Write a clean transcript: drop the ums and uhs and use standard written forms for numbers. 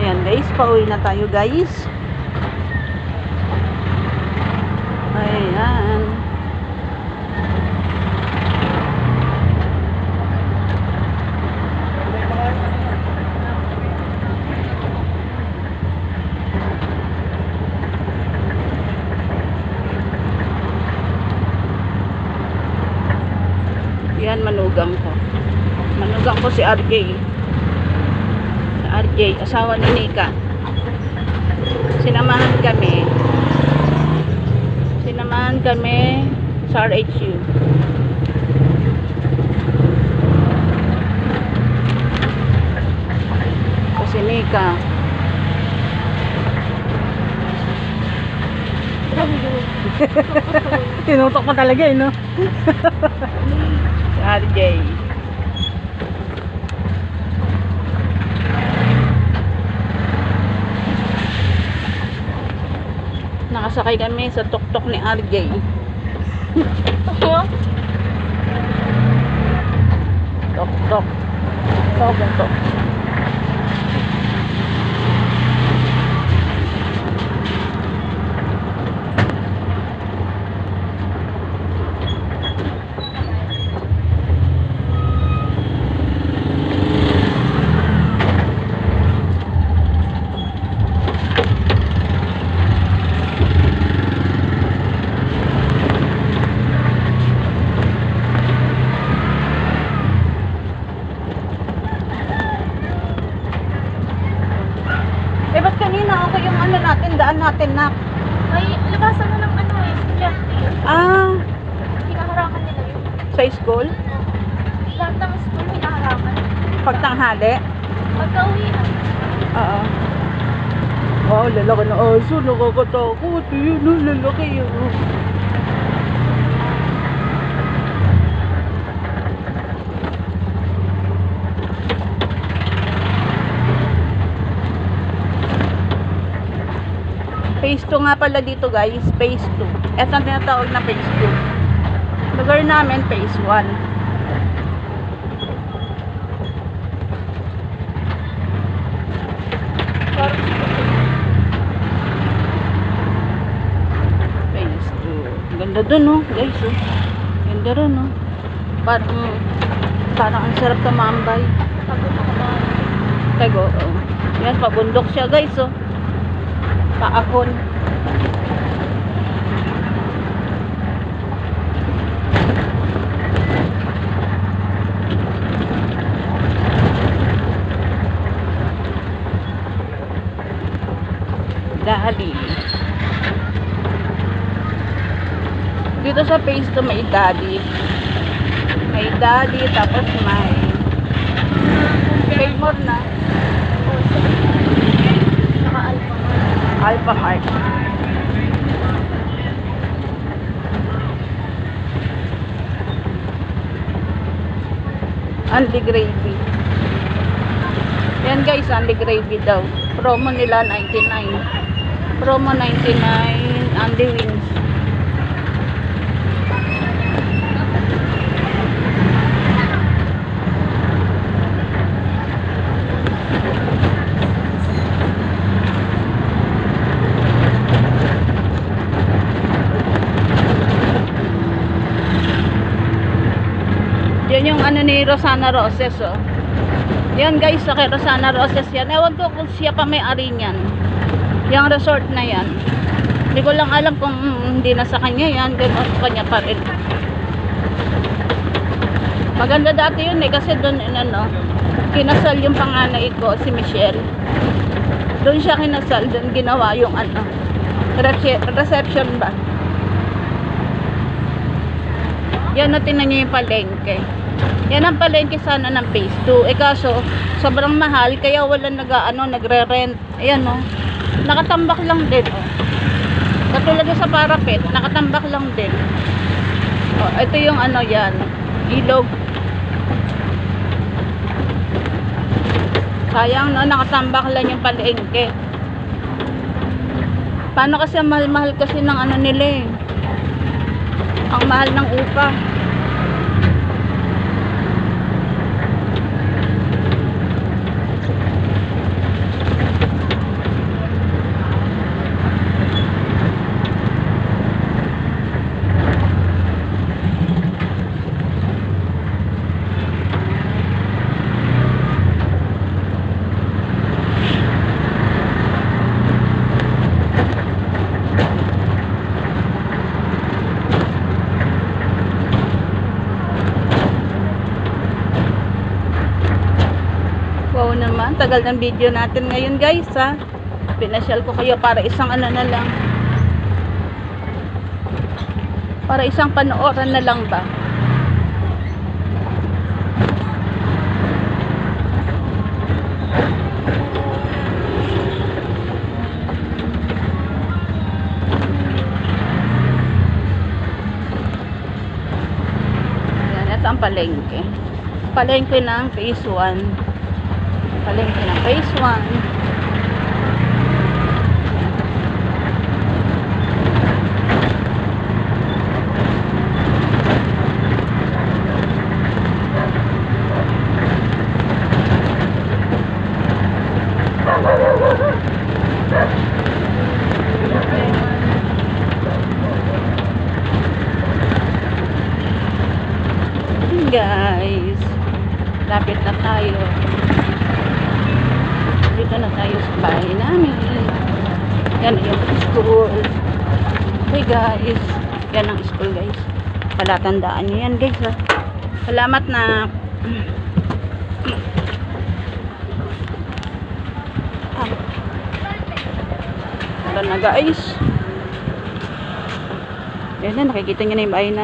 Ayan guys, pauwi na tayo guys. Ayan. Yan, manugang ko. Manugang ko si RJ. Si RJ, asawa ni Nika. Sinamahan kami sa RHU. Kasi Nika. Tinutok mo talaga eh, no? Si RJ. Nakasakay kami sa tuktok ni RJ. Tok-tok. Tok-tok. Eh, ba't kanina ako yung ano natin, daan natin na? Ay, labasan na ng ano eh, estudyante. Ah, Hinaharangan nila yun. sa school? Lahat ng school hinaharangan. Pagtanghali? Pagka-uwi na. Oo. Wow, lalaki na aso, nakakatakot. Yun, lalaki yun. Phase 2 nga pala dito guys, phase 2. Ito ang tinatawag na phase 2. Lugar namin, phase 1. Phase 2. Ganda dun oh, guys oh. Ganda rin oh. Parang ang sarap tumambay. Tago, oh. Yan, pabundok siya guys oh. Paahon. Dali. Dito sa phase 2 may daddy. May daddy tapos may more na. Alpha Mart. Andy Gravy. Yan guys, Andy Gravy daw. Promo nila 99. Promo 99 Andy Wings. Yan yung ano ni Rosana Roses oh. Yan guys, sa kay Rosana Roses yan. Ewan ko kung siya pa may-ari niyan. Yung resort na yan. Hindi ko lang alam kung hindi na sa kanya yan. Gano'n sa kanya pa rin. Maganda dati yun eh. Kasi doon ano, kinasal yung panganay ko, si Michelle. Doon siya kinasal. Doon ginawa yung ano, reception ba. Yan, tinan niyo yung palengke. Yan ang palengke sana ng phase 2. Eh kaso, sobrang mahal, kaya wala nagre-rent. Ayan o. Nakatambak lang din o. Katulad sa parapet, nakatambak lang din. O, ito yung ano yan. Ilog. Sayang no, nakatambak lang yung palengke. Paano kasi mahal-mahal kasi ng ano nila eh. Ang mahal ng upa. tagal ng video natin ngayon guys ha. Pinasyal ko kayo para isang ano na lang. Para isang panooran na lang ba. Yan, ito ang palengke. Palengke ng phase 1. Palengke ng phase 1. Guys, lapit na tayo. Dito na tayo sa bahay namin. Yan yung school. Okay guys, yan ang school guys. Palatandaan nyo yan guys ha. Salamat na. Wala na guys. Yan na, nakikita nyo na yung bahay na.